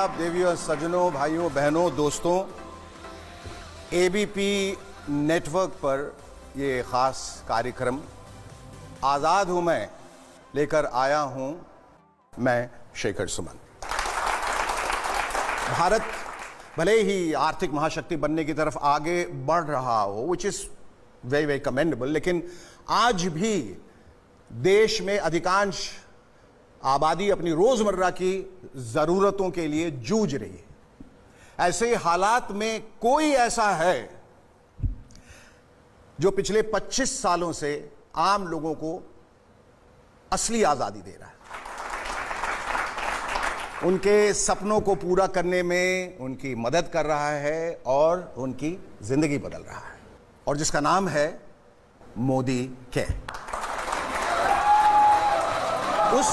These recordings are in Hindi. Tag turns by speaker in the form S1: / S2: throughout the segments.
S1: आदाब देवियों, सज्जनों, भाइयों, बहनों, दोस्तों। एबीपी नेटवर्क पर ये ख़ास कार्यक्रम आज़ाद हूँ मैं लेकर आया हूँ मैं शेखर सुमन। भारत भले ही आर्थिक महाशक्ति बनने की तरफ आगे बढ़ रहा हो, which is very very commendable, लेकिन आज भी देश में अधिकांश आबादी अपनी रोजमर्रा की जरूरतों के लिए जूझ रही है। ऐसे हालात में कोई ऐसा है जो पिछले 25 सालों से आम लोगों को असली आजादी दे रहा है, उनके सपनों को पूरा करने में उनकी मदद कर रहा है और उनकी जिंदगी बदल रहा है, और जिसका नाम है मोदी केयर। उस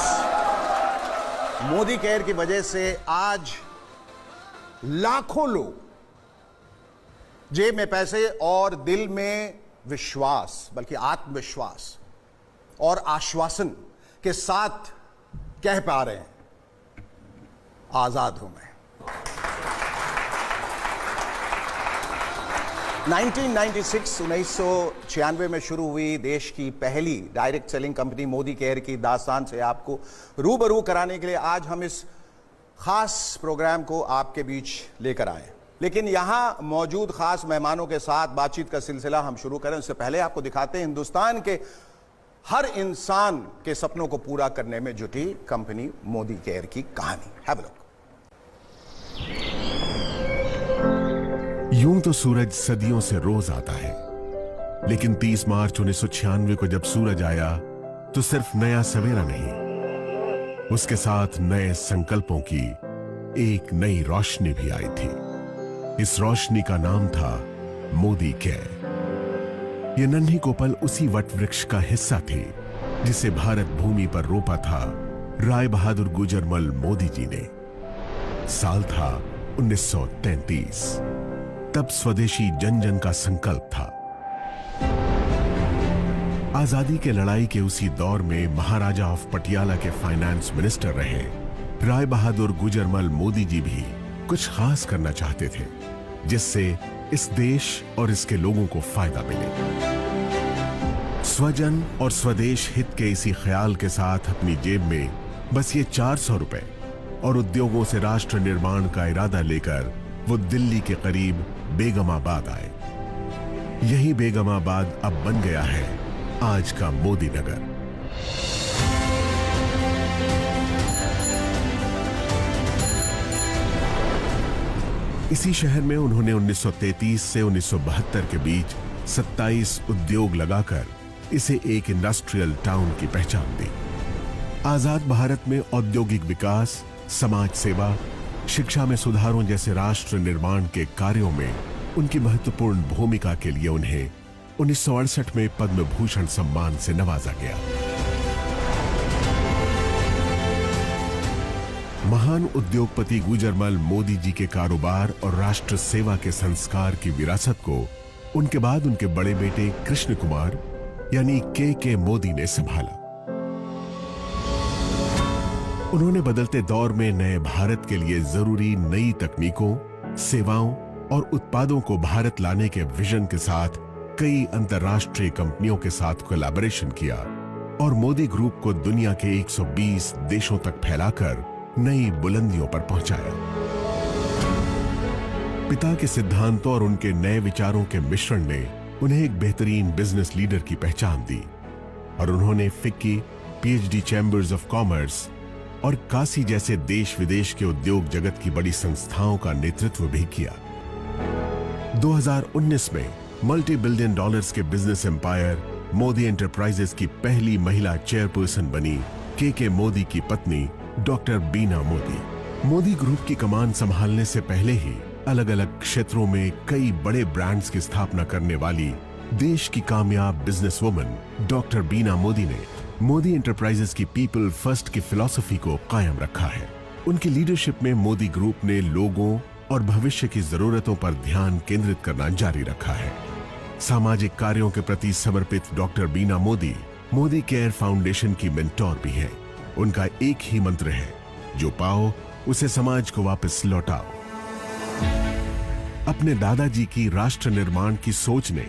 S1: मोदी केयर की वजह से आज लाखों लोग जेब में पैसे और दिल में विश्वास, बल्कि आत्मविश्वास और आश्वासन के साथ कह पा रहे हैं, आजाद हूं मैं। 1996 में शुरू हुई देश की पहली direct selling company Modi care की दास्तान से आपको रूबरू कराने के लिए आज हम इस खास प्रोग्राम को आपके बीच लेकर आए। लेकिन यहां मौजूद खास मेहमानों के साथ बातचीत का सिलसिला हम शुरू करें उससे पहले आपको दिखाते हैं हिंदुस्तान के हर इंसान के सपनों को पूरा करने में जुटी कंपनी मोदी केयर की कहानी। Have a look.
S2: यूं तो सूरज सदियों से रोज आता है, लेकिन 30 मार्च 1996 को जब सूरज आया तो सिर्फ नया सवेरा नहीं, उसके साथ नए संकल्पों की एक नई रोशनी भी आई थी। इस रोशनी का नाम था मोदी केयर। ये नन्ही कोपल उसी वट वृक्ष का हिस्सा थी जिसे भारत भूमि पर रोपा था राय बहादुर गुजरमल मोदी जी ने। साल था 1933। तब स्वदेशी जन जन का संकल्प था। आजादी के लड़ाई के उसी दौर में महाराजा ऑफ पटियाला के फाइनेंस मिनिस्टर रहे राय बहादुर गुजरमल मोदी जी भी कुछ खास करना चाहते थे जिससे इस देश और इसके लोगों को फायदा मिले। स्वजन और स्वदेश हित के इसी ख्याल के साथ अपनी जेब में बस ये 400 रुपए और उद्योगों से राष्ट्र निर्माण का इरादा लेकर वो दिल्ली के करीब बेगमाबाद आए। यही बेगमाबाद अब बन गया है आज का मोदी नगर। इसी शहर में उन्होंने 1933 से 1972 के बीच 27 उद्योग लगाकर इसे एक इंडस्ट्रियल टाउन की पहचान दी। आजाद भारत में औद्योगिक विकास, समाज सेवा, शिक्षा में सुधारों जैसे राष्ट्र निर्माण के कार्यों में उनकी महत्वपूर्ण भूमिका के लिए उन्हें 1968 में पद्म भूषण सम्मान से नवाजा गया। महान उद्योगपति गुजरमल मोदी जी के कारोबार और राष्ट्र सेवा के संस्कार की विरासत को उनके बाद उनके बड़े बेटे कृष्ण कुमार यानी के मोदी ने संभाला। उन्होंने बदलते दौर में नए भारत के लिए जरूरी नई तकनीकों, सेवाओं और उत्पादों को भारत लाने के विजन के साथ कई अंतर्राष्ट्रीय कंपनियों के साथ कोलैबोरेशन किया और मोदी ग्रुप को दुनिया के 120 देशों तक फैलाकर नई बुलंदियों पर पहुंचाया। पिता के सिद्धांतों और उनके नए विचारों के मिश्रण ने उन्हें एक बेहतरीन बिजनेस लीडर की पहचान दी और उन्होंने FICCI, PhD chambers of commerce और काशी जैसे देश विदेश के उद्योग जगत की बड़ी संस्थाओं का नेतृत्व भी किया। 2019 में मल्टी बिलियन डॉलर्स के बिजनेस एम्पायर मोदी एंटरप्राइजेस की पहली महिला चेयरपर्सन बनी के मोदी की पत्नी डॉक्टर बीना मोदी। मोदी ग्रुप की कमान संभालने से पहले ही अलग अलग क्षेत्रों में कई बड़े ब्रांड्स की स्थापना करने वाली देश की कामयाब बिजनेस वुमन डॉक्टर बीना मोदी ने मोदी एंटरप्राइजेस की पीपल फर्स्ट की फिलॉसफी को कायम रखा है। उनकी लीडरशिप में मोदी ग्रुप ने लोगों और भविष्य की जरूरतों पर ध्यान केंद्रित करना जारी रखा है। सामाजिक कार्यों के प्रति समर्पित डॉक्टर बीना मोदी मोदी केयर फाउंडेशन की मेंटोर भी है। उनका एक ही मंत्र है, जो पाओ उसे समाज को वापस लौटाओ। अपने दादाजी की राष्ट्र निर्माण की सोच ने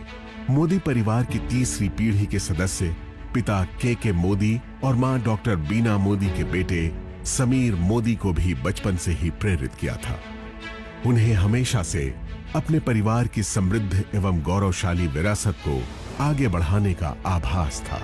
S2: मोदी परिवार की तीसरी पीढ़ी के सदस्य पिता के मोदी और मां डॉक्टर बीना मोदी के बेटे समीर मोदी को भी बचपन से ही प्रेरित किया था। उन्हें हमेशा से अपने परिवार की समृद्ध एवं गौरवशाली विरासत को आगे बढ़ाने का आभास था।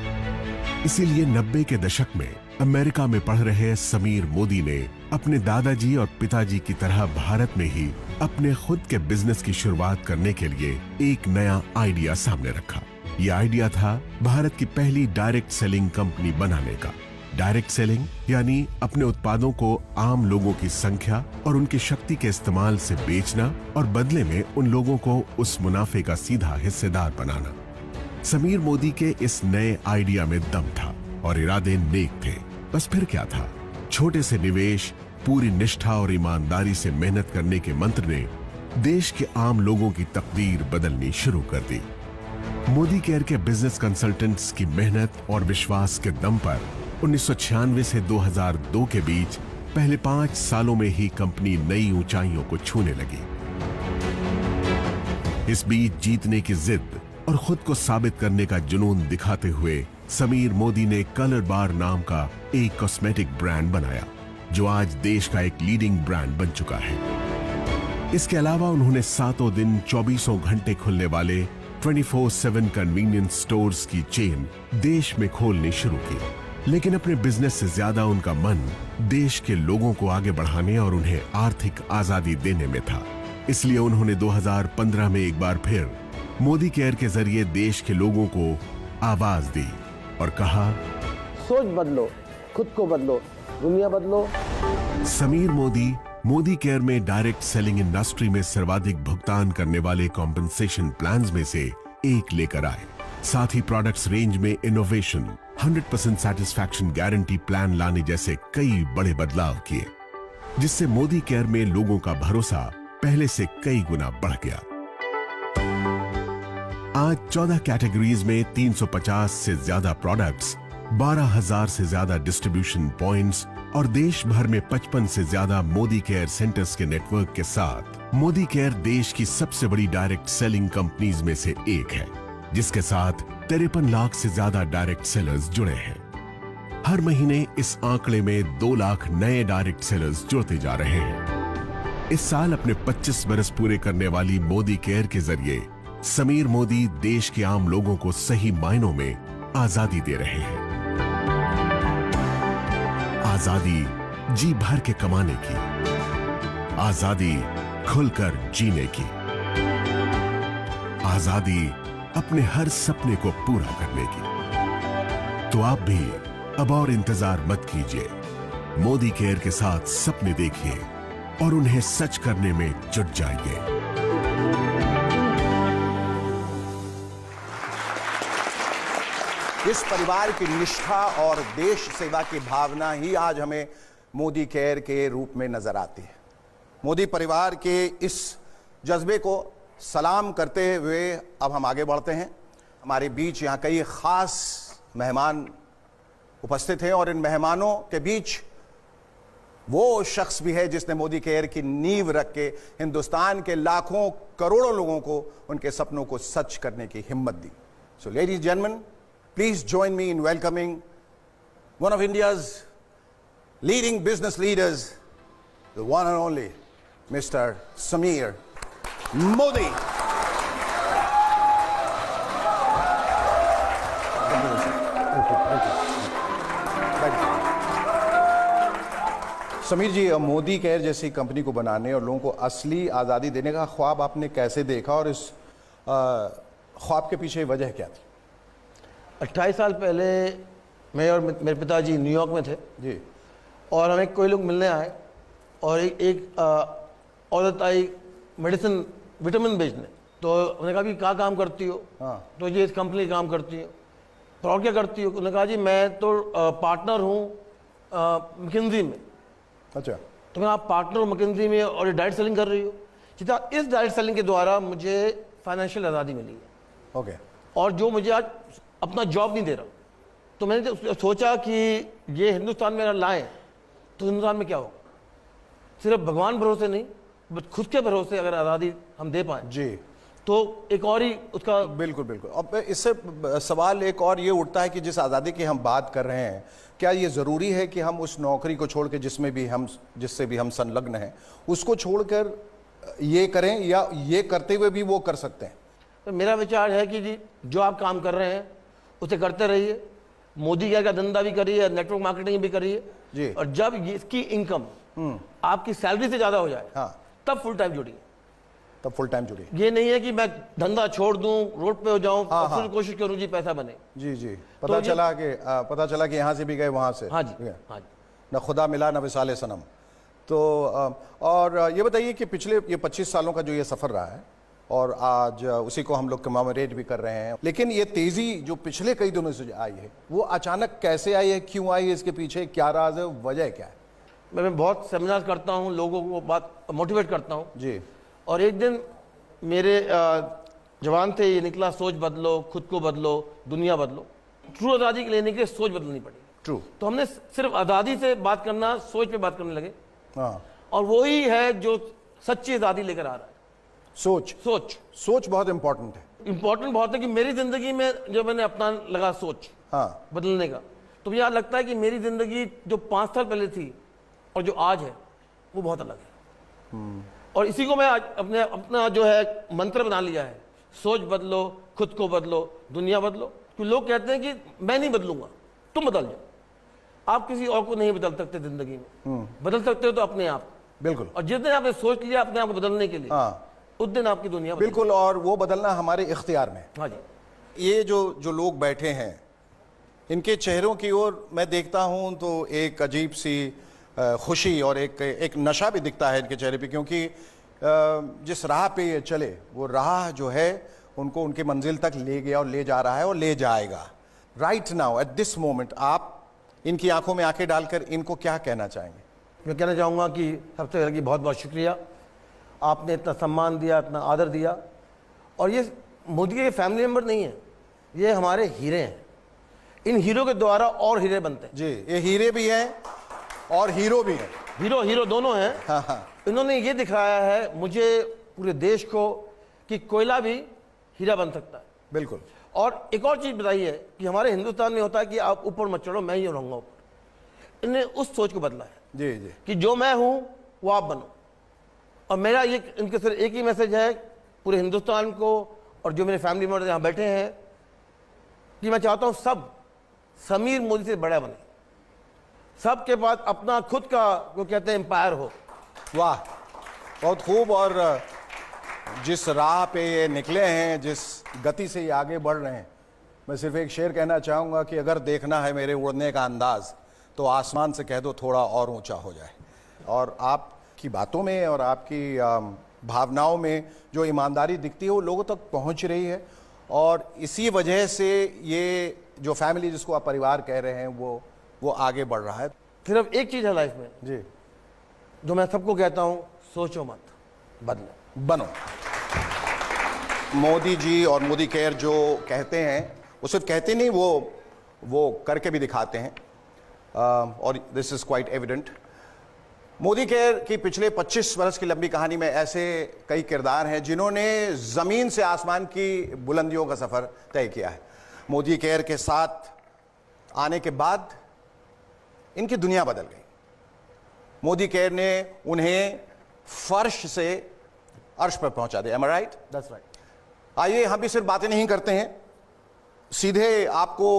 S2: इसीलिए 90 के दशक में अमेरिका में पढ़ रहे समीर मोदी ने अपने दादाजी और पिताजी की तरह भारत में ही अपने खुद के बिजनेस की शुरुआत करने के लिए एक नया आइडिया सामने रखा। यह आइडिया था भारत की पहली डायरेक्ट सेलिंग कंपनी बनाने का। डायरेक्ट सेलिंग यानी अपने उत्पादों को आम लोगों की संख्या और उनकी शक्ति के इस्तेमाल से बेचना और बदले में उन लोगों को उस मुनाफे का सीधा हिस्सेदार बनाना। समीर मोदी के इस नए आइडिया में दम था और इरादे नेक थे। बस फिर क्या था, छोटे से निवेश, पूरी निष्ठा और ईमानदारी से मेहनत करने के मंत्र ने देश के आम लोगों की तकदीर बदलनी शुरू कर दी। मोदी केयर के बिजनेस कंसल्टेंट्स की मेहनत और विश्वास के दम पर 1996 से 2002 के बीच पहले 5 सालों में ही कंपनी नई ऊंचाइयों को छूने लगी। इस बीच जीतने की जिद और खुद को साबित करने का जुनून दिखाते हुए समीर मोदी ने कलर बार नाम का एक कॉस्मेटिक ब्रांड बनाया, जो आज देश का एक लीडिंग ब्रांड बन चुका है। इसके अलावा उन्होंने सातों दिन 24 घंटे खुलने वाले 24/7 कन्वीनियंस स्टोर्स की चेन देश में खोलनी शुरू की। लेकिन अपने बिजनेस से ज्यादा उनका मन देश के लोगों को आगे बढ़ाने और उन्हें आर्थिक आजादी देने में था। इसलिए उन्होंने 2015 में एक बार फिर मोदी केयर के जरिए देश के लोगों को आवाज दी और कहा,
S3: सोच बदलो, खुद को बदलो, दुनिया बदलो।
S2: समीर मोदी मोदी केयर में डायरेक्ट सेलिंग इंडस्ट्री में सर्वाधिक भुगतान करने वाले कॉम्पेंसेशन प्लान्स में से एक लेकर आए। साथ ही प्रोडक्ट्स रेंज में इनोवेशन, 100% सैटिस्फैक्शन गारंटी प्लान लाने जैसे कई बड़े बदलाव किए, जिससे मोदी केयर में लोगों का भरोसा पहले से कई गुना बढ़ गया। आज 14 कैटेगरीज में 350 से ज्यादा प्रोडक्ट्स, 12,000 से ज्यादा डिस्ट्रीब्यूशन पॉइंट्स और देश भर में 55 से ज्यादा मोदी केयर सेंटर्स के नेटवर्क के साथ मोदी केयर देश की सबसे बड़ी डायरेक्ट सेलिंग कंपनीज में से एक है, जिसके साथ 53 लाख से ज्यादा डायरेक्ट सेलर्स जुड़े हैं। हर महीने इस आंकड़े में 2 लाख नए डायरेक्ट सेलर्स जुड़ते जा रहे हैं। इस साल अपने 25 बरस पूरे करने वाली मोदी केयर के जरिए समीर मोदी देश के आम लोगों को सही मायनों में आजादी दे रहे हैं। आजादी जी भर के कमाने की, आजादी खुलकर जीने की, आजादी अपने हर सपने को पूरा करने की। तो आप भी अब और इंतजार मत कीजिए, मोदी केयर के साथ सपने देखिए और उन्हें सच करने में जुट जाइए।
S1: इस परिवार की निष्ठा और देश सेवा की भावना ही आज हमें मोदी केयर के रूप में नजर आती है। मोदी परिवार के इस जज्बे को सलाम करते हुए अब हम आगे बढ़ते हैं। हमारे बीच यहाँ कई खास मेहमान उपस्थित हैं और इन मेहमानों के बीच वो शख्स भी है जिसने मोदी केयर की नींव रख के हिंदुस्तान के लाखों करोड़ों लोगों को उनके सपनों को सच करने की हिम्मत दी। So ladies gentleman, please join me in welcoming one of India's leading business leaders, the one and only Mr. Sameer Modi. Sameer ji, Modi care जैसी कंपनी को बनाने और लोगों को असली आज़ादी देने का ख्वाब आपने कैसे देखा और इस ख्वाब के पीछे वजह क्या थी?
S3: 28 साल पहले मैं और मेरे पिताजी न्यूयॉर्क में थे
S1: जी,
S3: और हमें कोई लोग मिलने आए और एक औरत आई मेडिसिन विटामिन बेचने। तो उन्होंने कहा कि क्या काम करती हो?
S1: हाँ।
S3: तो ये इस कंपनी काम करती हो। तो और क्या करती हो? उन्होंने कहा जी मैं तो पार्टनर हूँ मैकिन्जी में।
S1: अच्छा।
S3: तो मैं आप पार्टनर हो मैकिन्जी में और ये डायरेक्ट सेलिंग कर रही हो? सीधा इस डायरेक्ट सेलिंग के द्वारा मुझे फाइनेंशियल आज़ादी मिली है।
S1: ओके।
S3: और जो मुझे आज अपना जॉब नहीं दे रहा, तो मैंने सोचा कि ये हिंदुस्तान में अगर लाएं तो हिंदुस्तान में क्या होगा। सिर्फ भगवान भरोसे नहीं, बस खुद के भरोसे अगर आज़ादी हम दे पाए
S1: जी,
S3: तो एक और ही उसका
S1: बिल्कुल बिल्कुल। अब इससे सवाल एक और ये उठता है कि जिस आज़ादी की हम बात कर रहे हैं, क्या ये ज़रूरी है कि हम उस नौकरी को छोड़ के जिससे भी हम संलग्न हैं उसको छोड़कर ये करें, या ये करते हुए भी वो कर सकते हैं?
S3: तो मेरा विचार है कि जी जो आप काम कर रहे हैं उसे करते रहिए। मोदी क्या का धंधा भी करिए, नेटवर्क मार्केटिंग भी
S1: जी।
S3: करिए, और जब इसकी इनकम आपकी सैलरी से ज़्यादा हो जाए
S1: हाँ,
S3: तब फुल टाइम जुड़िए।
S1: तब फुल टाइम जुड़िए।
S3: ये नहीं है कि मैं धंधा छोड़ दूं, रोड पे हो जाऊं,
S1: हाँ,
S3: और फिर
S1: हाँ।
S3: कोशिश करूं जी पैसा बने।
S1: जी जी,
S3: तो
S1: पता चला कि यहाँ से भी गए वहाँ से।
S3: हाँ जी,
S1: ठीक है।
S3: हाँ जी।
S1: न खुदा मिला न विसाले सनम। तो और ये बताइए कि पिछले ये 25 सालों का जो ये सफ़र रहा है, और आज उसी को हम लोग कमेमोरेट भी कर रहे हैं, लेकिन ये तेज़ी जो पिछले कई दिनों से आई है वो अचानक कैसे आई है, क्यों आई है, इसके पीछे क्या राज है, वजह क्या है?
S3: मैं बहुत सेमिनार करता हूं, लोगों को बात मोटिवेट करता हूं,
S1: जी
S3: और एक दिन मेरे जवान से ये निकला, सोच बदलो, खुद को बदलो, दुनिया बदलो। ट्रू आज़ादी के लेने के लिए सोच बदलनी पड़ी।
S1: ट्रू।
S3: तो हमने सिर्फ आज़ादी से बात करना, सोच पे बात करने लगे,
S1: हाँ,
S3: और वही है जो सच्ची आज़ादी लेकर आ रहा है। सोच
S1: बहुत इंपॉर्टेंट है।
S3: इंपॉर्टेंट बहुत है कि मेरी ज़िंदगी में जो मैंने अपना लगा सोच
S1: हाँ,
S3: बदलने का, तो मुझे लगता है कि मेरी ज़िंदगी जो 5 साल पहले थी और जो आज है वो बहुत अलग है। और इसी को मैं आज अपना जो है मंत्र बना लिया है, सोच बदलो, खुद को बदलो, दुनिया बदलो। क्योंकि लोग कहते हैं कि मैं नहीं बदलूंगा, तुम बदल जाओ। आप किसी और को नहीं बदल सकते ज़िंदगी में, बदल सकते हो तो अपने आप।
S1: बिल्कुल।
S3: और जिस दिन आपने सोच लिया अपने आप को बदलने के लिए,
S1: हाँ,
S3: उस दिन आपकी दुनिया बदल।
S1: बिल्कुल, और वो बदलना हमारे इख्तियार में।
S3: हाँ जी।
S1: ये जो लोग बैठे हैं, इनके चेहरों की ओर मैं देखता हूं तो एक अजीब सी खुशी और एक नशा भी दिखता है इनके चेहरे पे, क्योंकि जिस राह पे ये चले वो राह जो है उनको उनकी मंजिल तक ले गया और ले जा रहा है और ले जाएगा। Right now at this moment आप इनकी आंखों में आंखें डालकर इनको क्या कहना चाहेंगे?
S3: मैं कहना चाहूँगा कि सबसे पहले कि बहुत बहुत शुक्रिया, आपने इतना सम्मान दिया, इतना आदर दिया। और ये मोदी के फैमिली मेम्बर नहीं है, ये हमारे हीरे हैं। इन हीरो के द्वारा और हीरे बनते हैं।
S1: जी, ये हीरे भी हैं और हीरो भी हैं।
S3: हीरो दोनों हैं।
S1: हाँ हाँ,
S3: इन्होंने ये दिखाया है मुझे, पूरे देश को, कि कोयला भी हीरा बन सकता है।
S1: बिल्कुल।
S3: और एक और चीज़ बताइए कि हमारे हिंदुस्तान में होता है कि आप ऊपर मत चढ़ो, मैं ही रहूँगा ऊपर। इन्हें उस सोच को बदला है
S1: जी जी,
S3: कि जो मैं हूँ वो आप बनो। और मेरा ये इनके सिर्फ एक ही मैसेज है पूरे हिंदुस्तान को, और जो मेरे फैमिली मेम्बर यहाँ बैठे हैं, कि मैं चाहता हूँ सब समीर मोदी से बड़ा बने, सबके पास अपना खुद का वो कहते हैं एम्पायर हो।
S1: वाह, बहुत खूब। और जिस राह पे ये निकले हैं, जिस गति से ये आगे बढ़ रहे हैं, मैं सिर्फ एक शेर कहना चाहूँगा कि अगर देखना है मेरे उड़ने का अंदाज़ तो आसमान से कह दो थोड़ा और ऊंचा हो जाए। और आपकी बातों में और आपकी भावनाओं में जो ईमानदारी दिखती है वो लोगों तक पहुंच रही है, और इसी वजह से ये जो फैमिली जिसको आप परिवार कह रहे हैं वो आगे बढ़ रहा है।
S3: सिर्फ एक चीज़ है लाइफ में
S1: जी,
S3: जो मैं सबको कहता हूँ, सोचो मत, बदलो,
S1: बनो। मोदी जी और मोदी केयर जो कहते हैं वो सिर्फ कहते नहीं, वो करके भी दिखाते हैं, और this is quite evident. Modi care की पिछले 25 वर्ष की लंबी कहानी में ऐसे कई किरदार हैं जिन्होंने ज़मीन से आसमान की बुलंदियों का सफ़र तय किया है। मोदी केयर के साथ आने के बाद इनकी दुनिया बदल गई। मोदी केयर ने उन्हें फर्श से अर्श पर पहुंचा दिया। Am I right?
S3: That's right.
S1: आइए हम भी सिर्फ बातें नहीं करते हैं, सीधे आपको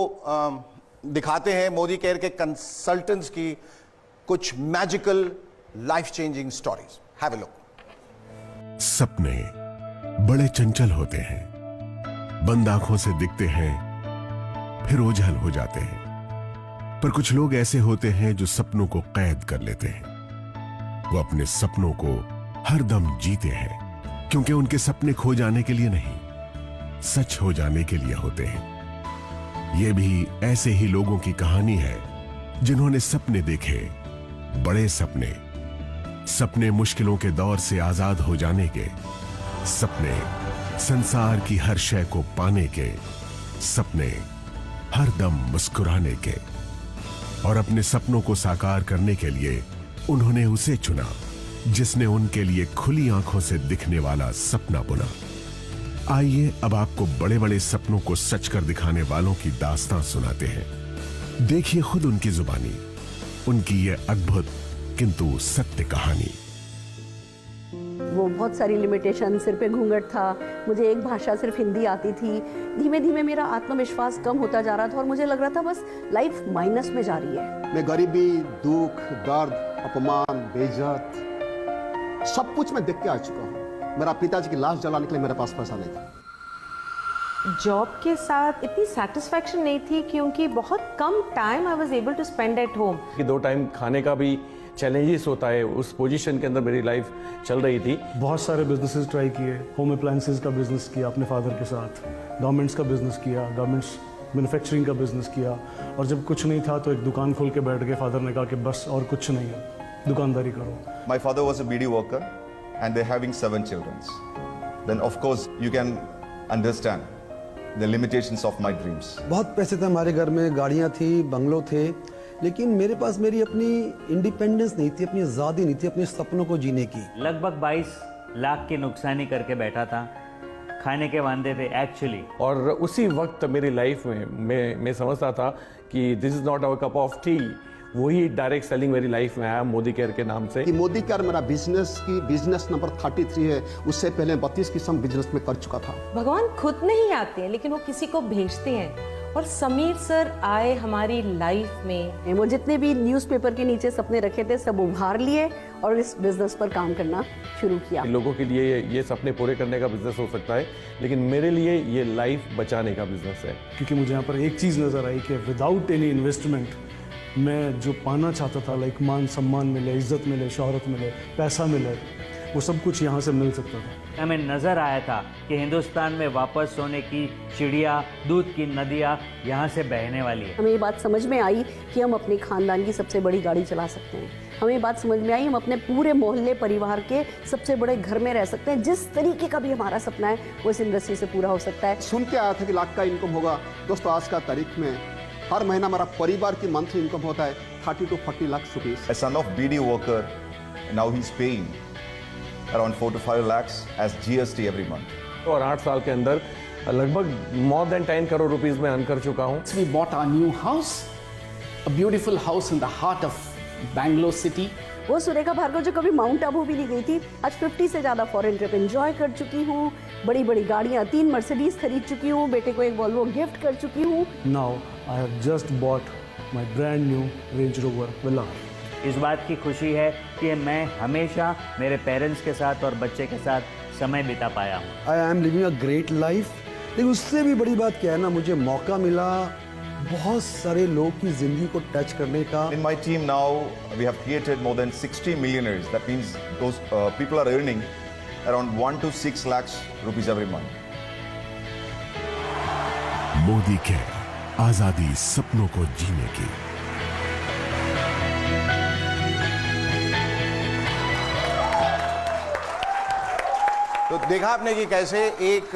S1: दिखाते हैं मोदी केयर के कंसल्टेंट्स की कुछ magical life changing stories. Have a look.
S2: सपने बड़े चंचल होते हैं, बंद आंखों से दिखते हैं फिर ओझल हो जाते हैं। पर कुछ लोग ऐसे होते हैं जो सपनों को कैद कर लेते हैं। वो अपने सपनों को हर दम जीते हैं, क्योंकि उनके सपने खो जाने के लिए नहीं, सच हो जाने के लिए होते हैं। ये भी ऐसे ही लोगों की कहानी है जिन्होंने सपने देखे, बड़े सपने, सपने मुश्किलों के दौर से आजाद हो जाने के, सपने संसार की हर शय को पाने के, सपने हर दम मुस्कुराने के। और अपने सपनों को साकार करने के लिए उन्होंने उसे चुना जिसने उनके लिए खुली आंखों से दिखने वाला सपना बुना। आइए अब आपको बड़े बड़े सपनों को सच कर दिखाने वालों की दास्तां सुनाते हैं। देखिए खुद उनकी जुबानी उनकी ये अद्भुत किंतु सत्य कहानी।
S4: वो बहुत सारी लिमिटेशन, सिर पे घूंघट था, मुझे एक भाषा सिर्फ हिंदी आती थी। धीमे धीमे मेरा आत्मविश्वास कम होता जा रहा था और मुझे लग रहा था बस लाइफ माइनस में जा रही है।
S5: मैं गरीबी, दुख, दर्द, अपमान, बेइज्जत सब कुछ मैं देख के आ चुका हूँ। मेरा पिताजी की लाश जलाने के लिए मेरे पास पैसा नहीं था।
S6: जॉब के साथ इतनी सेटिस्फैक्शन नहीं थी क्योंकि बहुत कम time I was able to spend at home.
S7: कि 2 टाइम खाने का भी चैलेंजेस होता है, उस पोजीशन के अंदर मेरी लाइफ चल रही थी।
S8: बहुत सारे बिजनेसेस ट्राई किए। होम अप्लायंसेस का बिजनेस किया अपने फादर के साथ, गारमेंट्स का बिजनेस किया, गारमेंट्स मैन्युफैक्चरिंग का बिजनेस किया, और जब कुछ नहीं था तो एक दुकान खोल के बैठ गए। फादर ने कहा कि बस और कुछ नहीं है, दुकानदारी करो।
S9: My father was a BD worker and they're having 7 children. Then of course you can understand the limitations of my dreams.
S10: बहुत पैसे थे हमारे घर में, गाड़ियाँ थी, बंगलो थे, लेकिन मेरे पास मेरी अपनी इंडिपेंडेंस नहीं थी, अपनी आज़ादी नहीं थी अपने सपनों को जीने की।
S11: लगभग 22 लाख की नुकसानी करके बैठा था, खाने के वांदे थे एक्चुअली।
S7: और उसी वक्त मेरी लाइफ में मैं समझता था कि this is not our cup of tea. वही डायरेक्ट सेलिंग मेरी लाइफ में आया मोदी केयर के नाम से।
S5: कि मोदी केयर मेरा बिजनेस नंबर 33 है। उससे पहले 32 किस्म बिजनेस में कर चुका था।
S6: भगवान खुद नहीं आते हैं लेकिन वो किसी को भेजते हैं, और समीर सर आए हमारी लाइफ में।
S4: वो जितने भी न्यूज़पेपर के नीचे सपने रखे थे सब उभार लिए और इस बिजनेस पर काम करना शुरू किया।
S7: लोगों के लिए ये सपने पूरे करने का बिजनेस हो सकता है, लेकिन मेरे लिए ये लाइफ बचाने का बिजनेस है।
S8: क्योंकि मुझे यहाँ पर एक चीज़ नज़र आई कि विदाउट एनी इन्वेस्टमेंट मैं जो पाना चाहता था, लाइक मान सम्मान मिले, इज्जत मिले, शोहरत मिले, पैसा मिले, वो सब कुछ यहाँ से मिल सकता था।
S11: हमें नजर आया था कि हिंदुस्तान में वापस सोने की चिड़िया, दूध की नदियाँ यहाँ से बहने वाली है।
S4: हमें ये बात समझ में आई कि हम अपने खानदान की सबसे बड़ी गाड़ी चला सकते हैं। हमें ये बात समझ में आई हम अपने पूरे मोहल्ले परिवार के सबसे बड़े घर में रह सकते हैं। जिस तरीके का भी हमारा सपना है वो इस इंडस्ट्री से पूरा हो सकता है।
S5: सुन के आया था कि लाख का इनकम होगा। दोस्तों आज का तारीख में हर महीना हमारा परिवार की मंथली इनकम होता है 30 to 40 lakh rupees.
S9: A son of BD worker, now he's paying around 4 to 5 lakhs as GST every month.
S7: और 8 साल के अंदर लगभग more than 10 करोड़ रुपीस में अर्न कर चुका हूँ।
S12: We bought our new house, a beautiful house in the heart of Bangalore city.
S4: वो सुरेखा भार्गव जो कभी माउंट आबू भी नहीं गई थी, आज 50 से ज़्यादा फॉरेन ट्रिप एंजॉय कर चुकी हूँ। बड़ी बड़ी गाड़ियाँ, 3 मर्सिडीज खरीद चुकी हूँ, बेटे को एक वॉल्वो गिफ्ट कर चुकी हूँ।
S8: Now I have just bought my brand new range rover villa.
S11: इस बात की खुशी है कि मैं हमेशा मेरे पेरेंट्स के साथ और बच्चे के साथ समय बिता पाया हूँ।
S10: आई am living a great life. लेकिन उससे भी बड़ी बात क्या है ना, मुझे मौका मिला बहुत सारे लोग की जिंदगी को टच करने का।
S9: In my team now, we have created more than 60 millionaires. That means those people are earning around 1 to 6 lakhs rupees every month.
S2: Modi care, आजादी सपनों को जीने की।
S1: तो देखा आपने कि कैसे एक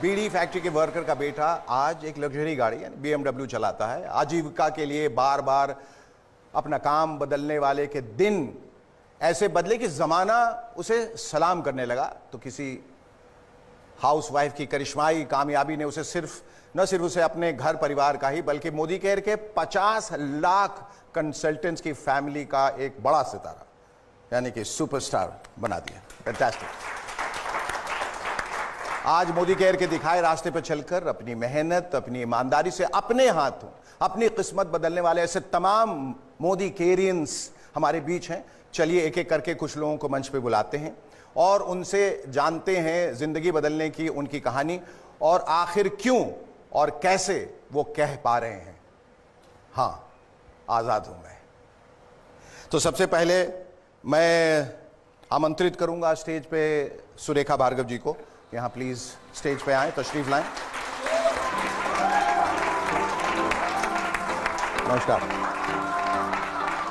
S1: बीड़ी फैक्ट्री के वर्कर का बेटा आज एक लग्जरी गाड़ी यानी BMW चलाता है। आजीविका के लिए बार बार अपना काम बदलने वाले के दिन ऐसे बदले कि जमाना उसे सलाम करने लगा। तो किसी हाउसवाइफ की करिश्माई कामयाबी ने उसे न सिर्फ उसे अपने घर परिवार का ही बल्कि मोदी केयर के 50 लाख कंसल्टेंट्स की फैमिली का एक बड़ा सितारा यानी कि सुपरस्टार बना दिया। फैंटास्टिक। आज मोदी केयर के दिखाए रास्ते पर चलकर अपनी मेहनत, अपनी ईमानदारी से अपने हाथों अपनी किस्मत बदलने वाले ऐसे तमाम मोदी केयरियंस हमारे बीच हैं। चलिए एक एक करके कुछ लोगों को मंच पे बुलाते हैं और उनसे जानते हैं जिंदगी बदलने की उनकी कहानी और आखिर क्यों और कैसे वो कह पा रहे हैं, हाँ आजाद हूं मैं। तो सबसे पहले मैं आमंत्रित करूंगा स्टेज पे सुरेखा भार्गव जी को। यहाँ प्लीज स्टेज पे आए, तशरीफ लाएं। नमस्कार।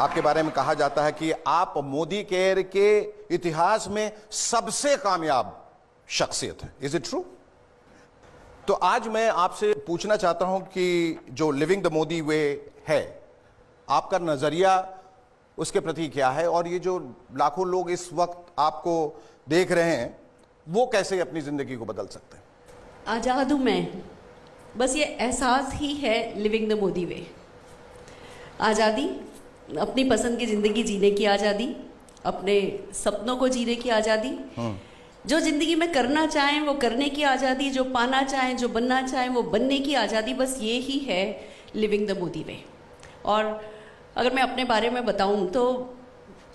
S1: आपके बारे में कहा जाता है कि आप मोदी केयर के इतिहास में सबसे कामयाब शख्सियत है। Is it true? तो आज मैं आपसे पूछना चाहता हूं कि जो लिविंग द मोदी वे है, आपका नजरिया उसके प्रति क्या है, और ये जो लाखों लोग इस वक्त आपको देख रहे हैं वो कैसे अपनी जिंदगी को बदल सकते हैं?
S4: आज़ाद हूँ मैं, बस ये एहसास ही है लिविंग द मोदी वे। आज़ादी, अपनी पसंद की ज़िंदगी जीने की आज़ादी, अपने सपनों को जीने की आज़ादी, जो ज़िंदगी में करना चाहें वो करने की आज़ादी, जो पाना चाहें, जो बनना चाहें वो बनने की आज़ादी, बस ये ही है लिविंग द मोदी वे। और अगर मैं अपने बारे में बताऊं तो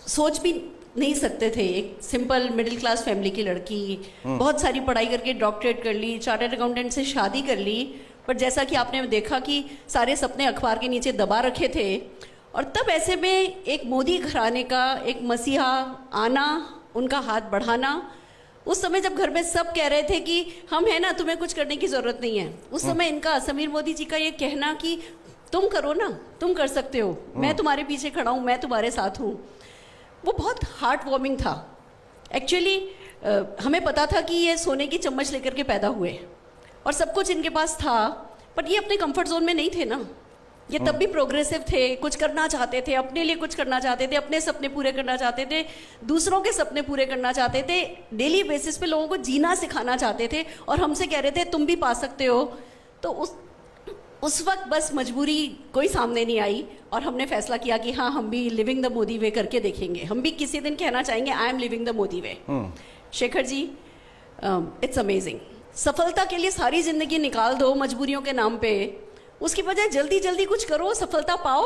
S4: सोच भी नहीं सकते थे, एक सिंपल मिडिल क्लास फैमिली की लड़की, बहुत सारी पढ़ाई करके डॉक्टरेट कर ली, चार्टर्ड अकाउंटेंट से शादी कर ली, पर जैसा कि आपने देखा कि सारे सपने अखबार के नीचे दबा रखे थे। और तब ऐसे में एक मोदी घराने का एक मसीहा आना, उनका हाथ बढ़ाना, उस समय जब घर में सब कह रहे थे कि हम है ना, तुम्हें कुछ करने की ज़रूरत नहीं है, उस समय इनका, समीर मोदी जी का ये कहना कि तुम करो ना, तुम कर सकते हो, मैं तुम्हारे पीछे खड़ा हूँ, मैं तुम्हारे साथ हूँ, वो बहुत हार्ट वार्मिंग था। एक्चुअली हमें पता था कि ये सोने की चम्मच लेकर के पैदा हुए और सब कुछ इनके पास था, पर ये अपने कंफर्ट जोन में नहीं थे ना। ये तब भी प्रोग्रेसिव थे, कुछ करना चाहते थे, अपने लिए कुछ करना चाहते थे, अपने सपने पूरे करना चाहते थे, दूसरों के सपने पूरे करना चाहते थे, डेली बेसिस पे लोगों को जीना सिखाना चाहते थे, और हमसे कह रहे थे तुम भी पा सकते हो। तो उस वक्त बस मजबूरी कोई सामने नहीं आई और हमने फैसला किया कि हाँ, हम भी लिविंग द मोदी वे करके देखेंगे, हम भी किसी दिन कहना चाहेंगे I am living the Modi way. Shekhar ji, it's amazing. सफलता के लिए सारी जिंदगी निकाल दो मजबूरियों के नाम पे, उसकी बजाय जल्दी जल्दी कुछ करो, सफलता पाओ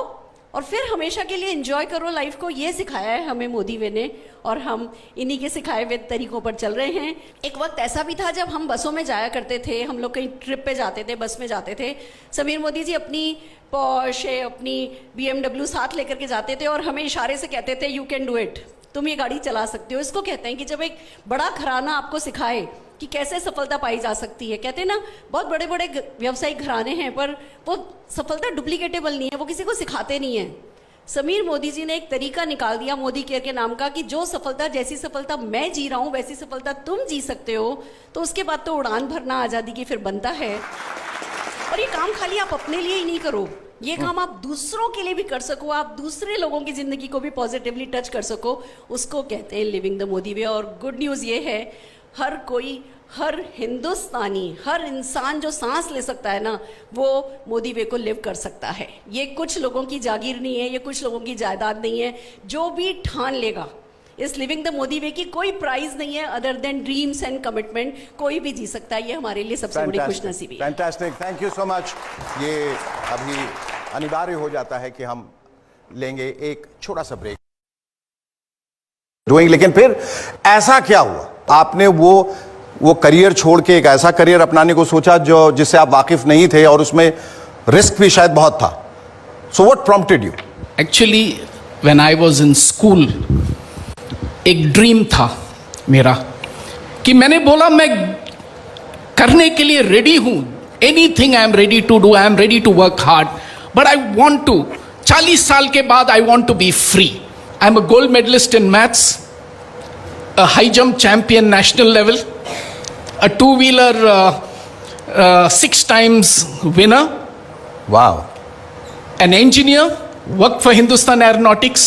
S4: और फिर हमेशा के लिए एंजॉय करो लाइफ को। ये सिखाया है हमें मोदी वे ने और हम इन्हीं के सिखाए हुए तरीकों पर चल रहे हैं। एक वक्त ऐसा भी था जब हम बसों में जाया करते थे, हम लोग कहीं ट्रिप पे जाते थे, बस में जाते थे, समीर मोदी जी अपनी पोर्शे, अपनी BMW साथ लेकर के जाते थे और हमें इशारे से कहते थे यू कैन डू इट, तुम ये गाड़ी चला सकते हो। इसको कहते हैं कि जब एक बड़ा घराना आपको सिखाए कि कैसे सफलता पाई जा सकती है। कहते हैं ना, बहुत बड़े बड़े व्यवसायिक घराने हैं पर वो सफलता डुप्लीकेटेबल नहीं है, वो किसी को सिखाते नहीं है। समीर मोदी जी ने एक तरीका निकाल दिया मोदी केयर के नाम का कि जो सफलता, जैसी सफलता मैं जी रहा हूँ वैसी सफलता तुम जी सकते हो। तो उसके बाद तो उड़ान भरना आज़ादी की फिर बनता है। और ये काम खाली आप अपने लिए ही नहीं करो, ये काम आप दूसरों के लिए भी कर सको, आप दूसरे लोगों की जिंदगी को भी पॉजिटिवली टच कर सको, उसको कहते हैं लिविंग द मोदी वे। और गुड न्यूज़ ये है, हर कोई, हर हिंदुस्तानी, हर इंसान जो सांस ले सकता है ना, वो मोदी वे को लिव कर सकता है। ये कुछ लोगों की जागीर नहीं है, ये कुछ लोगों की जायदाद नहीं है। जो भी ठान लेगा इस लिविंग द मोदी वे की कोई प्राइज नहीं है other than dreams and commitment, कोई भी जी सकता है। ये हमारे लिए सबसे बड़ी खुशनसीबी है।
S1: Fantastic, thank you so much. ये अभी अनिवार्य हो जाता है कि हम लेंगे एक छोटा सा ब्रेक, लेकिन फिर ऐसा क्या हुआ, आपने वो करियर छोड़ के एक ऐसा करियर अपनाने को सोचा जो जिससे आप वाकिफ नहीं थे और उसमें रिस्क भी शायद बहुत था। So what prompted you?
S12: Actually when I was in school, एक ड्रीम था मेरा कि मैंने बोला मैं करने के लिए रेडी हूं, anything I am ready to do, I am ready to work hard, but I want to, 40 साल के बाद I want to be free. I am a gold medalist in maths, a high jump champion national level, a two-wheeler 6 times winner.
S1: Wow.
S12: An engineer, worked for Hindustan Aeronautics.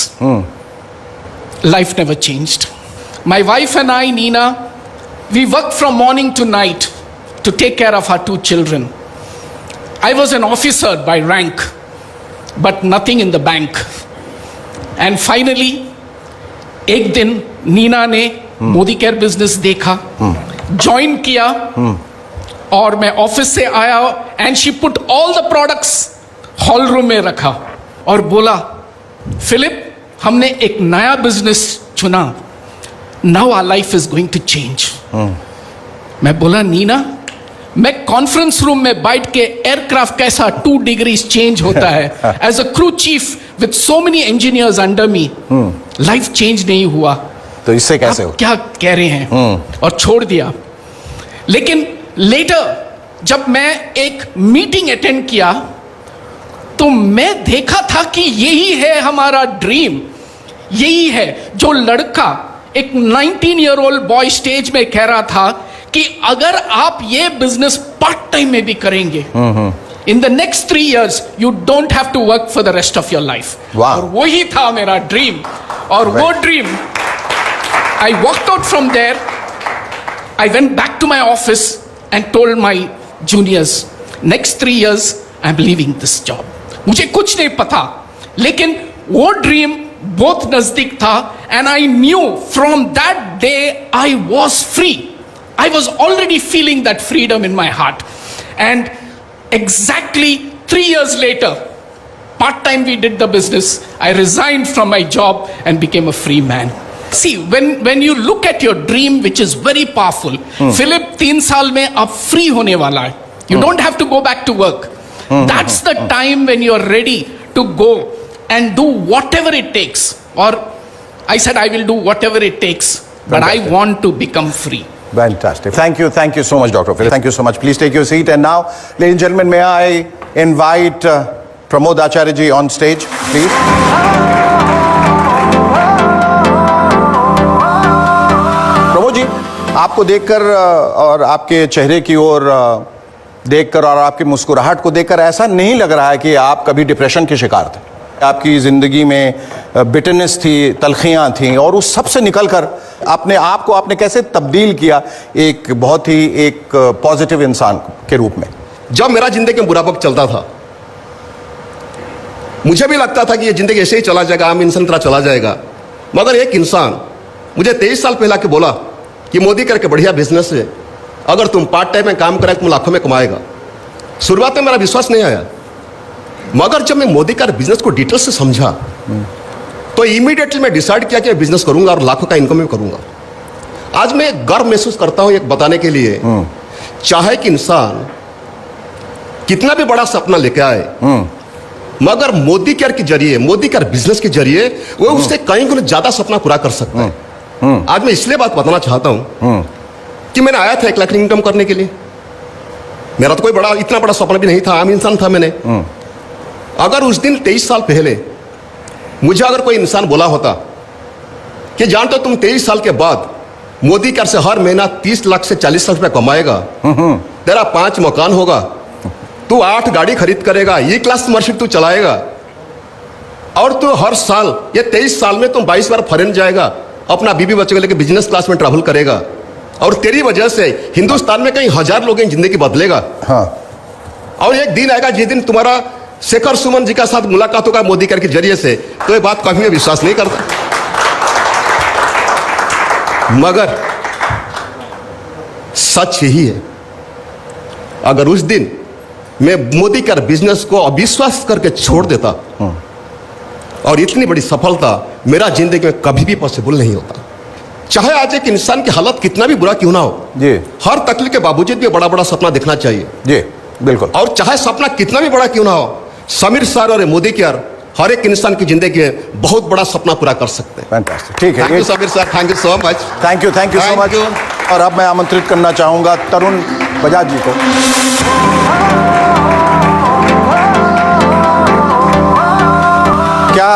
S12: Life never changed. My wife and I, Nina, we worked from morning to night to take care of our 2 children. I was an officer by rank, but nothing in the bank. And finally एक दिन नीना ने मोदी केयर बिजनेस देखा, ज्वाइन किया, और मैं ऑफिस से आया and she put all the products hall room में रखा और बोला, फिलिप, हमने एक नया बिजनेस चुना, now our life is going to change. मैं बोला, नीना, मैं कॉन्फ्रेंस रूम में बैठ के एयरक्राफ्ट कैसा 2 डिग्रीज चेंज होता है, as a crew chief with so many engineers under me, life change नहीं हुआ।
S1: तो इससे कैसे हो?
S12: क्या कह रहे हैं? और छोड़ दिया। लेकिन लेटर जब मैं एक मीटिंग अटेंड किया तो मैं देखा था कि यही है हमारा ड्रीम, यही है जो लड़का, एक 19-year-old बॉय स्टेज में कह रहा था कि अगर आप ये बिजनेस पार्ट टाइम में भी करेंगे, In the next 3 years, you don't have to work for the rest of your life.
S1: Wow.
S12: और वही था मेरा ड्रीम. और वो dream, I walked out from there. I went back to my office and told my juniors, next 3 years, I'm leaving this job. मुझे कुछ नहीं पता, लेकिन वो ड्रीम बहुत नजदीक था, and I knew from that day I was free. I was already feeling that freedom in my heart. And exactly 3 years later, part-time we did the business, I resigned from my job and became a free man. See, when you look at your dream, which is very powerful, Philip 3 साल में अब free होने वाला है. You don't have to go back to work. That's the time when you're ready to go and do whatever it takes. Or I said I will do whatever it takes, but I want to become free.
S1: Fantastic. Thank you so much, Dr. Philip. Thank you so much. Please take your seat. And now, ladies and gentlemen, may I invite Pramod Acharya ji on stage, please. Pramod ji, आपको देखकर और आपके चेहरे की ओर देखकर और आपकी मुस्कुराहट को देखकर ऐसा नहीं लग रहा है कि आप कभी डिप्रेशन के शिकार थे. आपकी ज़िंदगी में बिटरनेस थी, तलखियाँ थीं, और उस सब से निकलकर अपने आप को आपने कैसे तब्दील किया एक बहुत ही एक पॉजिटिव इंसान के रूप में.
S13: जब मेरा ज़िंदगी में बुरा वक्त चलता था, मुझे भी लगता था कि ये ज़िंदगी ऐसे ही चला जाएगा, आम इंसान तरह चला जाएगा. मगर एक इंसान मुझे 23 साल पहले आके बोला कि मोदी करके बढ़िया बिजनेस है, अगर तुम पार्ट टाइम में काम करें तुम लाखों में कमाएगा. शुरुआत में मेरा विश्वास नहीं आया, मगर जब मैं मोदी का बिजनेस को डिटेल से समझा तो इमीडिएटली मैं डिसाइड किया कि मैं बिजनेस करूंगा और लाखों का इनकम भी करूंगा. आज मैं गर्व महसूस करता हूं एक बताने के लिए, चाहे कि इंसान कितना भी बड़ा सपना लेके आए, मगर मोदी केयर के जरिए, मोदी केयर बिजनेस के जरिए वो उससे कहीं गुना ज्यादा सपना पूरा कर सकता है. आज मैं इसलिए बात बताना चाहता हूं कि मैंने आया था 1 लाख इनकम करने के लिए. मेरा तो कोई बड़ा इतना बड़ा सपना भी नहीं था, आम इंसान था मैंने. अगर उस दिन 23 साल पहले मुझे अगर कोई इंसान बोला होता कि जानते हो तुम 23 साल के बाद मोदी केयर से हर महीना 30 लाख से 40 लाख रुपए कमाएगा, तेरा 5 मकान होगा, तू 8 गाड़ी खरीद करेगा, ये क्लास मर्सिडीज तू चलाएगा, और तू हर साल ये 23 साल में तुम 22 बार फॉरेन जाएगा, अपना बीबी बच्चे को लेकर बिजनेस क्लास में ट्रैवल करेगा, और तेरी वजह से हिंदुस्तान में कई हजार लोगों की जिंदगी बदलेगा. और एक दिन आएगा जिस दिन तुम्हारा शेखर सुमन जी का साथ मुलाकात होगा मोदी केयर के जरिए से, तो ये बात कभी मैं विश्वास नहीं करता. मगर सच यही है, अगर उस दिन मैं मोदी केयर बिजनेस को अविश्वास करके छोड़ देता और इतनी बड़ी सफलता मेरा जिंदगी में कभी भी पॉसिबल नहीं होता. चाहे आज एक इंसान की हालत कितना भी बुरा क्यों ना हो,
S1: जी,
S13: हर तकलीफ के बावजूद भी बड़ा बड़ा सपना देखना चाहिए.
S1: जी बिल्कुल.
S13: और चाहे सपना कितना भी बड़ा क्यों ना हो, समीर सर और मोदी केयर हर एक इंसान की जिंदगी में बहुत बड़ा सपना पूरा कर सकते हैं.
S1: फैंटास्टिक. ठीक है.
S13: Thank you Sameer sir, thank you so much.
S1: Thank you so much. और अब मैं आमंत्रित करना चाहूंगा तरुण बजाज जी को. क्या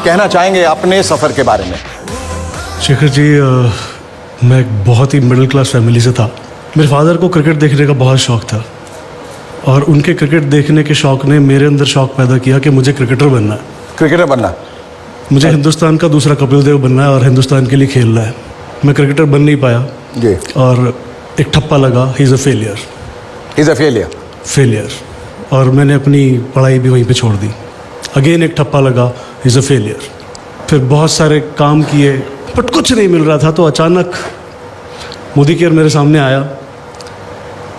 S1: कहना चाहेंगे अपने सफर के बारे में?
S8: शेखर जी, मैं एक बहुत ही मिडिल क्लास फैमिली से था. मेरे फादर को क्रिकेट देखने का बहुत शौक था, और उनके क्रिकेट देखने के शौक ने मेरे अंदर शौक पैदा किया कि मुझे क्रिकेटर बनना है.
S1: क्रिकेटर बनना,
S8: मुझे हिंदुस्तान का दूसरा कपिल देव बनना है और हिंदुस्तान के लिए खेलना है. मैं क्रिकेटर बन नहीं पाया
S1: जी,
S8: और एक ठप्पा लगा, he is a failure.
S1: He is a failure.
S8: और मैंने अपनी पढ़ाई भी वहीं पे छोड़ दी. अगेन एक ठप्पा लगा, ही इज़ अ फेलियर. फिर बहुत सारे काम किए बट कुछ नहीं मिल रहा था. तो अचानक मोदी केयर मेरे सामने आया,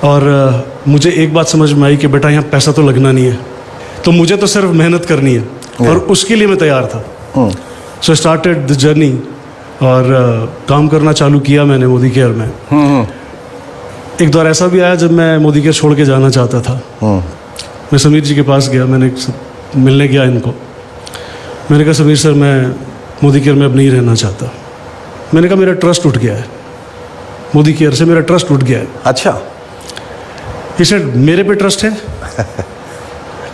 S8: और मुझे एक बात समझ में आई कि बेटा यहाँ पैसा तो लगना नहीं है, तो मुझे तो सिर्फ मेहनत करनी है, और उसके लिए मैं तैयार था. सो स्टार्टेड द जर्नी, और काम करना चालू किया मैंने मोदी केयर में. एक दौर ऐसा भी आया जब मैं मोदी केयर छोड़ के जाना चाहता था. मैं समीर जी के पास गया, मैंने मिलने गया इनको. मैंने कहा समीर सर, मैं मोदी केयर में अब नहीं रहना चाहता. मैंने कहा मेरा ट्रस्ट उठ गया है, मोदी केयर से मेरा ट्रस्ट उठ गया है.
S1: अच्छा.
S8: He said, मेरे पे ट्रस्ट है?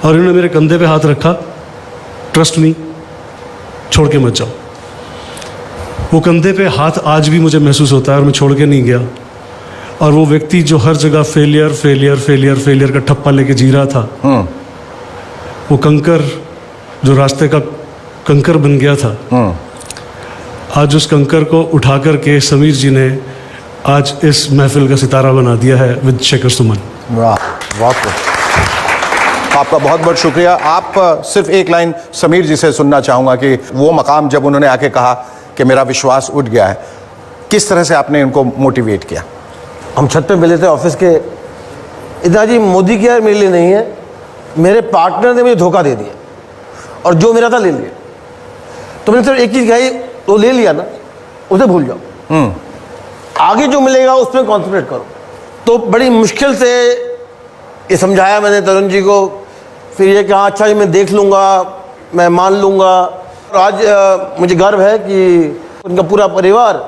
S8: और इन्होंने मेरे कंधे पे हाथ रखा, ट्रस्ट नहीं, छोड़ के मत जाओ. वो कंधे पे हाथ आज भी मुझे महसूस होता है, और मैं छोड़ के नहीं गया. और वो व्यक्ति जो हर जगह फेलियर फेलियर फेलियर फेलियर का ठप्पा लेके जी रहा था, वो कंकर जो रास्ते का कंकर बन गया था, आज उस कंकर को उठा करके समीर जी ने आज इस महफिल का सितारा बना दिया है विद शेखर सुमन।
S1: वाह, बहुत आपका बहुत बहुत शुक्रिया। आप सिर्फ एक लाइन समीर जी से सुनना चाहूँगा कि वो मकाम जब उन्होंने आके कहा कि मेरा विश्वास उठ गया है, किस तरह से आपने इनको मोटिवेट किया?
S3: हम छत पे मिले थे ऑफिस के, इतना जी मोदी केयर मेरे लिए नहीं है, मेरे पार्टनर ने मुझे धोखा दे दिया और जो मेरा था ले लिया। तो मैंने सिर्फ एक चीज़ कही, वो ले लिया ना, उसे भूल जाओ, आगे जो मिलेगा उस पर कॉन्सेंट्रेट करो। तो बड़ी मुश्किल से ये समझाया मैंने तरुण जी को, फिर ये कहा अच्छा जी मैं देख लूँगा, मैं मान लूँगा। और आज मुझे गर्व है कि उनका पूरा परिवार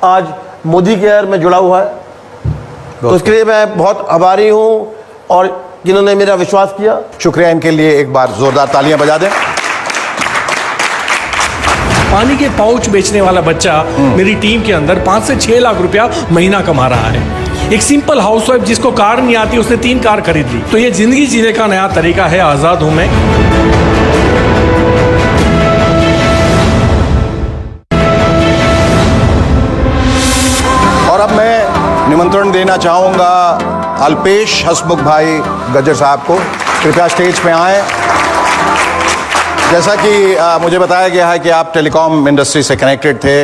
S3: आज मोदी केयर में जुड़ा हुआ है, तो इसके लिए मैं बहुत आभारी हूँ और जिन्होंने मेरा विश्वास किया।
S1: शुक्रिया, इनके लिए एक बार जोरदार तालियां बजा दें।
S12: पानी के पाउच बेचने वाला बच्चा मेरी टीम के अंदर 5 से 6 लाख रुपया महीना कमा रहा है। एक सिंपल हाउसवाइफ जिसको कार नहीं आती, उसने 3 कार खरीद ली। तो ये जिंदगी जीने का नया तरीका है, आजाद हूं मैं।
S1: और अब मैं निमंत्रण देना चाहूंगा अल्पेश हसमुख भाई गज्जर साहब को, कृपया स्टेज पे आएं। जैसा कि मुझे बताया गया है कि आप टेलीकॉम इंडस्ट्री से कनेक्टेड थे,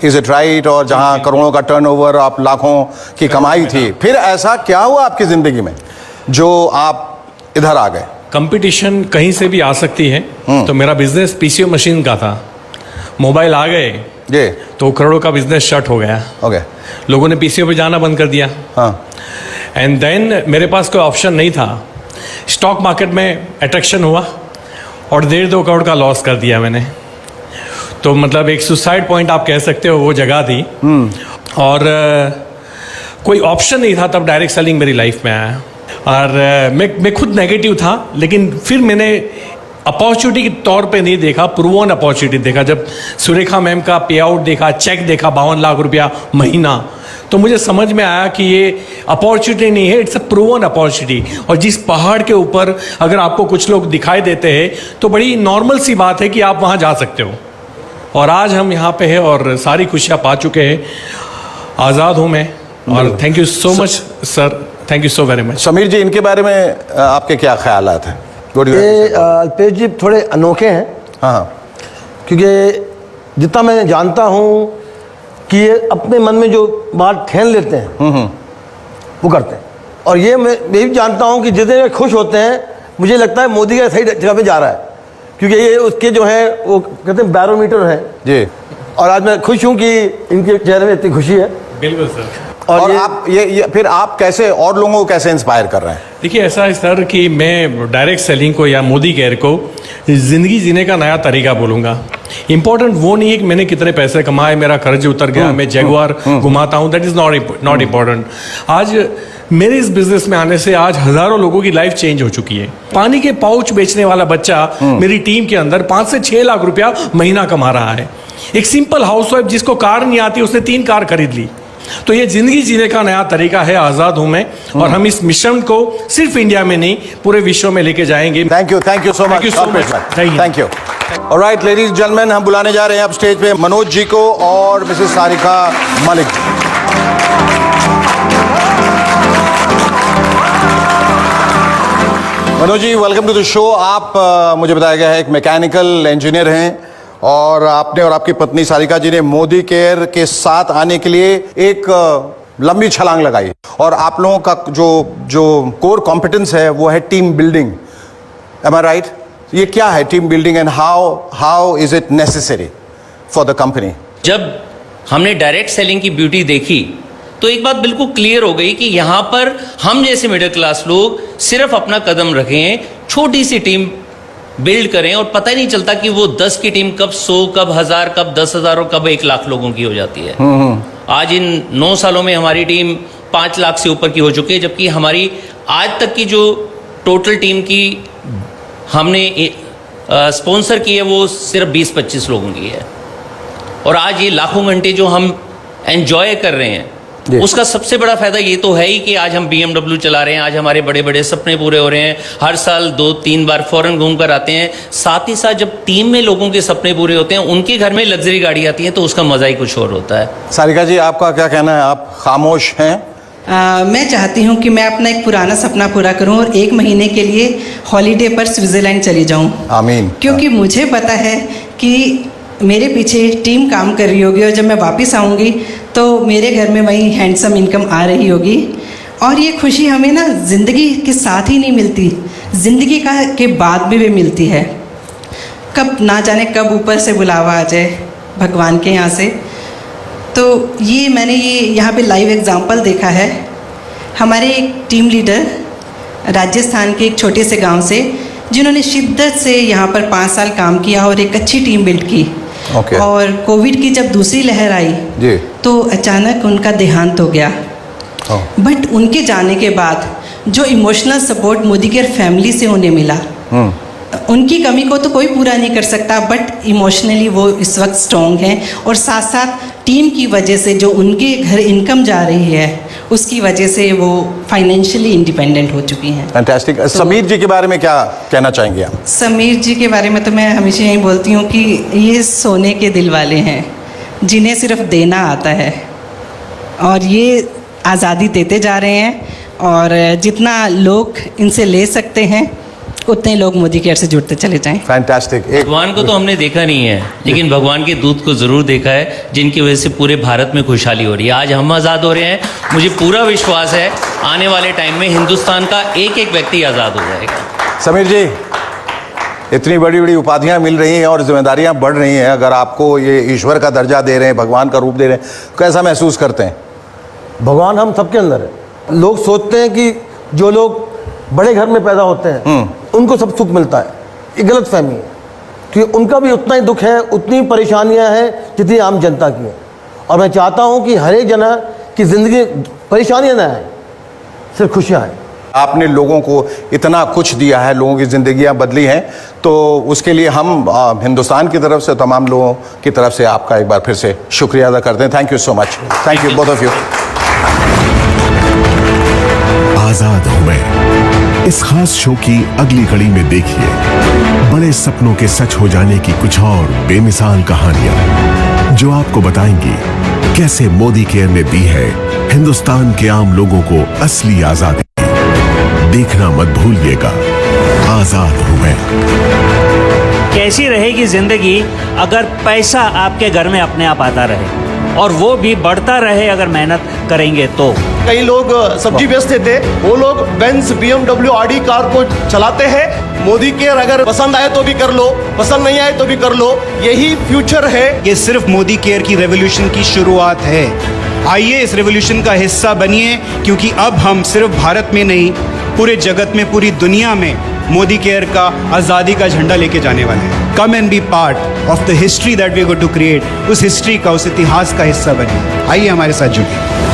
S1: इज इट राइट? और जहां करोड़ों का टर्नओवर, आप लाखों की कमाई थी, फिर ऐसा क्या हुआ आपकी जिंदगी में जो आप इधर आ गए?
S12: कंपटीशन कहीं से भी आ सकती है, तो मेरा बिजनेस पीसीओ मशीन का था। मोबाइल आ गए
S1: जी,
S12: तो करोड़ों का बिजनेस शट हो गया।
S1: ओके,
S12: लोगों ने पीसीओ पे जाना बंद कर दिया।
S1: हाँ,
S12: एंड देन मेरे पास कोई ऑप्शन नहीं था। स्टॉक मार्केट में अट्रैक्शन हुआ और 1.5-2 करोड़ का लॉस कर दिया मैंने। तो मतलब एक सुसाइड पॉइंट आप कह सकते हो, वो जगह थी। और कोई ऑप्शन नहीं था तब डायरेक्ट सेलिंग मेरी लाइफ में आया। और मैं खुद नेगेटिव था, लेकिन फिर मैंने अपॉर्चुनिटी के तौर पे नहीं देखा, प्रूवन अपॉर्चुनिटी देखा। जब सुरेखा मैम का पे आउट देखा, चेक देखा 52 लाख रुपया महीना, तो मुझे समझ में आया कि ये अपॉर्चुनिटी नहीं है, इट्स अ प्रूवन अपॉर्चुनिटी। और जिस पहाड़ के ऊपर अगर आपको कुछ लोग दिखाई देते हैं, तो बड़ी नॉर्मल सी बात है कि आप वहाँ जा सकते हो। और आज हम यहाँ पे हैं और सारी खुशियाँ पा चुके हैं। आज़ाद हूँ मैं। और thank you so much sir, thank you so very much.
S1: Sameer ji, इनके बारे में आपके क्या ख्यालात हैं?
S3: ये अल्पेश जी थोड़े अनोखे हैं।
S1: हाँ,
S3: क्योंकि जितना मैं जानता हूँ कि ये अपने मन में जो बात ठान लेते हैं वो करते हैं। और ये मैं भी जानता हूँ कि जितने खुश होते हैं, मुझे लगता है मोदी का सही जगह पे जा रहा है, क्योंकि ये उसके जो है वो कहते हैं बैरोमीटर है जी। और आज मैं खुश हूँ कि इनके चेहरे में इतनी खुशी है।
S12: बिल्कुल सर।
S1: और आप ये फिर आप कैसे और लोगों को कैसे इंस्पायर कर रहे हैं?
S12: देखिए, ऐसा है सर कि मैं डायरेक्ट सेलिंग को या मोदी केयर को ज़िंदगी जीने का नया तरीका बोलूँगा। इंपॉर्टेंट वो नहीं है कि मैंने कितने पैसे कमाए, मेरा कर्ज उतर गया, मैं जैगुआर घुमाता हूँ, दैट इज़ नॉट इम्पॉर्टेंट। आज मेरे इस बिजनेस में आने से आज हज़ारों लोगों की लाइफ चेंज हो चुकी है। पानी के पाउच बेचने वाला बच्चा मेरी टीम के अंदर 5 से 6 लाख रुपया महीना कमा रहा है। एक सिंपल हाउसवाइफ जिसको कार नहीं आती, उसने 3 कार खरीद ली। तो ये जिंदगी जीने का नया तरीका है, आज़ाद हूं मैं। और हम इस मिशन को सिर्फ इंडिया में नहीं, पूरे विश्व में लेके जाएंगे।
S1: Thank you so much. Thank you. Alright ladies and gentleman, हम बुलाने जा रहे हैं अब स्टेज पे मनोज जी को और Mrs Sarika Malik. Manoj ji, welcome to the show. आप मुझे बताया गया है एक मैकेनिकल इंजीनियर हैं और आपने और आपकी पत्नी सारिका जी ने मोदी केयर के साथ आने के लिए एक लंबी छलांग लगाई। और आप लोगों का जो कोर कॉम्पिटेंस है वो है team building. M I right? ये क्या है team building and how is it necessary for the company?
S14: जब हमने डायरेक्ट सेलिंग की ब्यूटी देखी तो एक बात बिल्कुल क्लियर हो गई कि यहाँ पर हम जैसे मिडिल क्लास लोग सिर्फ अपना कदम रखें, छोटी सी टीम बिल्ड करें और पता ही नहीं चलता कि वो 10 की टीम कब 100, कब 1000, कब 10,000 और कब 1 लाख लोगों की हो जाती है। आज इन 9 सालों में हमारी टीम 5 लाख से ऊपर की हो चुकी है, जबकि हमारी आज तक की जो टोटल टीम की हमने स्पॉन्सर की है वो सिर्फ 20-25 लोगों की है। और आज ये लाखों घंटे जो हम एंजॉय कर रहे हैं, उसका सबसे बड़ा फायदा ये तो है ही कि आज हम BMW चला रहे हैं, आज हमारे बड़े बड़े सपने पूरे हो रहे हैं, हर साल 2-3 बार फॉरेन घूम कर आते हैं। साथ ही साथ जब टीम में लोगों के सपने पूरे होते हैं, उनके घर में लग्जरी गाड़ी आती है, तो उसका मजा ही कुछ और होता है।
S1: सारिका जी, आपका क्या कहना है? आप खामोश हैं।
S15: मैं चाहती हूँ कि मैं अपना एक पुराना सपना पूरा करूँ और 1 महीने के लिए हॉलीडे पर स्विट्जरलैंड चली जाऊँ।
S1: आमीन।
S15: क्योंकि मुझे पता है कि मेरे पीछे टीम काम कर रही होगी और जब मैं वापस आऊँगी तो मेरे घर में वही हैंडसम इनकम आ रही होगी। और ये खुशी हमें ना ज़िंदगी के साथ ही नहीं मिलती, ज़िंदगी के बाद भी मिलती है। कब ना जाने कब ऊपर से बुलावा आ जाए भगवान के यहाँ से। तो ये मैंने यहाँ पे लाइव एग्जांपल देखा है। हमारे एक टीम लीडर राजस्थान के एक छोटे से गांव से, जिन्होंने शिद्दत से यहाँ पर 5 साल काम किया और एक अच्छी टीम बिल्ड की। और कोविड की जब दूसरी लहर आई जी, तो अचानक उनका देहांत हो गया। बट उनके जाने के बाद जो emotional support Modi care family से उन्हें मिला, उनकी कमी को तो कोई पूरा नहीं कर सकता, बट इमोशनली वो इस वक्त स्ट्रॉन्ग हैं। और साथ साथ टीम की वजह से जो उनके घर इनकम जा रही है, उसकी वजह से वो फाइनेंशियली इंडिपेंडेंट हो चुकी हैं।
S1: फैंटास्टिक। समीर जी के बारे में क्या कहना चाहेंगे आप?
S15: समीर जी के बारे में तो मैं हमेशा यही बोलती हूँ कि ये सोने के दिल वाले हैं, जिन्हें सिर्फ देना आता है, और ये आज़ादी देते जा रहे हैं। और जितना लोग इनसे ले सकते हैं, उतने लोग मोदी केयर से जुड़ते चले जाएं।
S1: फैंटास्टिक।
S14: भगवान को तो हमने देखा नहीं है, लेकिन भगवान के दूत को जरूर देखा है, जिनकी वजह से पूरे भारत में खुशहाली हो रही है। आज हम आज़ाद हो रहे हैं। मुझे पूरा विश्वास है आने वाले टाइम में हिंदुस्तान का एक एक व्यक्ति आज़ाद हो जाएगा।
S1: समीर जी, इतनी बड़ी बड़ी उपाधियां मिल रही हैं और जिम्मेदारियां बढ़ रही हैं, अगर आपको ये ईश्वर का दर्जा दे रहे हैं, भगवान का रूप दे रहे हैं, कैसा महसूस करते हैं?
S3: भगवान हम सबके अंदर है। लोग सोचते हैं कि जो लोग बड़े घर में पैदा होते हैं उनको सब सुख मिलता है। ये गलत फहमी है, क्योंकि उनका भी उतना ही दुख है, उतनी परेशानियां हैं जितनी आम जनता की है। और मैं चाहता हूं कि हर एक जना की ज़िंदगी परेशानियां ना आए, सिर्फ खुशियां आए।
S1: आपने लोगों को इतना कुछ दिया है, लोगों की ज़िंदगियां बदली हैं, तो उसके लिए हम हिंदुस्तान की तरफ से, तमाम लोगों की तरफ से आपका एक बार फिर से शुक्रिया अदा करते हैं। Thank you so much. Thank you both of you.
S2: आजाद हूं मैं, इस खास शो की अगली कड़ी में देखिए बड़े सपनों के सच हो जाने की कुछ और बेमिसाल कहानियां, जो आपको बताएंगी कैसे मोदी केयर ने दी है हिंदुस्तान के आम लोगों को असली आजादी। देखना मत भूलिएगा आजाद हूं मैं।
S11: कैसी रहेगी जिंदगी अगर पैसा आपके घर में अपने आप आता रहे, और वो भी बढ़ता रहे अगर मेहनत करेंगे तो।
S16: कई लोग सब्जी बेचते थे, वो लोग बेंज BMW आडी कार को चलाते हैं। मोदी केयर अगर पसंद आए तो भी कर लो, पसंद नहीं आए तो भी कर लो, यही फ्यूचर है।
S17: ये सिर्फ मोदी केयर की रेवोल्यूशन की शुरुआत है। आइए इस रेवोल्यूशन का हिस्सा बनिए, क्योंकि अब हम सिर्फ भारत में नहीं, पूरे जगत में, पूरी दुनिया में मोदी केयर का आज़ादी का झंडा लेके जाने वाले हैं। Come and be part of the history that we are going to create. उस हिस्ट्री का, उस इतिहास का हिस्सा बनिए। आइए हमारे साथ जुड़िए।